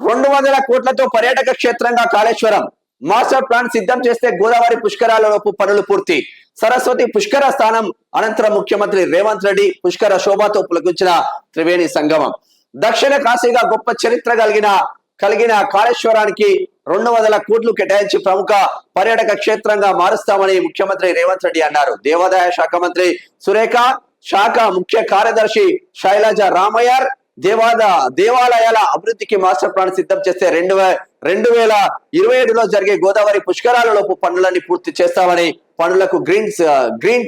200 కోట్లతో పర్యాటక క్షేత్రంగా కాళేశ్వరం మాస్టర్ ప్లాన్ సిద్ధం చేస్తే గోదావరి పుష్కరాలలోపు పనులు పూర్తి. సరస్వతి పుష్కర స్థానం అనంతరం ముఖ్యమంత్రి రేవంత్ రెడ్డి పుష్కర శోభాతో పులకించిన త్రివేణి సంగమం. దక్షిణ కాశీగా గొప్ప చరిత్ర కలిగిన కాళేశ్వరానికి 200 కోట్లు కేటాయించి ప్రముఖ పర్యాటక క్షేత్రంగా మారుస్తామని ముఖ్యమంత్రి రేవంత్ రెడ్డి అన్నారు. దేవాదాయ శాఖ మంత్రి సురేఖ, శాఖ ముఖ్య కార్యదర్శి శైలజ రామయ్యర్ దేవాలయాల అభివృద్ధికి మాస్టర్ ప్లాన్ సిద్ధం చేస్తే 2027లో జరిగే గోదావరి పుష్కరాలలోపు పనులన్నీ పూర్తి చేస్తామని, పనులకు గ్రీన్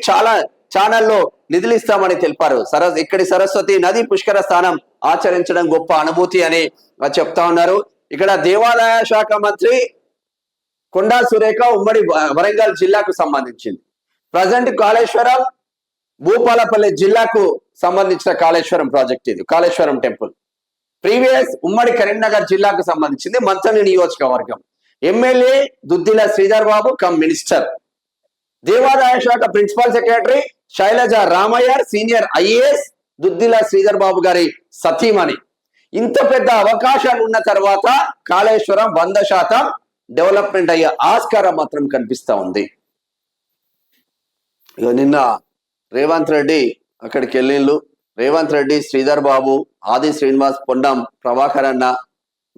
ఛానల్లో నిధులిస్తామని తెలిపారు. ఇక్కడి సరస్వతి నది పుష్కర స్థానం ఆచరించడం గొప్ప అనుభూతి అని చెప్తా ఉన్నారు. ఇక్కడ దేవాదాయ శాఖ మంత్రి కొండా సురేఖ ఉమ్మడి వరంగల్ జిల్లాకు సంబంధించింది. ప్రజెంట్ కాళేశ్వరం భూపాలపల్లి జిల్లాకు సంబంధించిన కాళేశ్వరం ప్రాజెక్ట్ ఇది, కాళేశ్వరం టెంపుల్. ప్రీవియస్ ఉమ్మడి కరీంనగర్ జిల్లాకు సంబంధించింది, మంథని నియోజకవర్గం. MLA Duddilla Sridhar Babu cum minister. దేవాదాయ శాఖ principal secretary Shailaja Ramaiyer senior IAS, Duddilla Sridhar Babu గారి సతీమణి. ఇంత పెద్ద అవకాశాలు ఉన్న తర్వాత కాళేశ్వరం 100% డెవలప్మెంట్ అయ్యే ఆస్కారం మాత్రం కనిపిస్తా ఉంది. నిన్న రేవంత్ రెడ్డి అక్కడికి వెళ్ళిండ్రు. రేవంత్ రెడ్డి, శ్రీధర్ బాబు, ఆది శ్రీనివాస్, పొన్నం ప్రభాకర్ అన్న,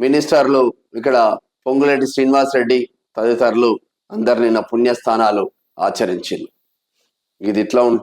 మినిస్టర్లు ఇక్కడ పొంగులేటి శ్రీనివాస్ రెడ్డి తదితరులు అందరు నిన్న పుణ్యస్థానాలు ఆచరించిండ్రు. ఇది ఇట్లా ఉంటే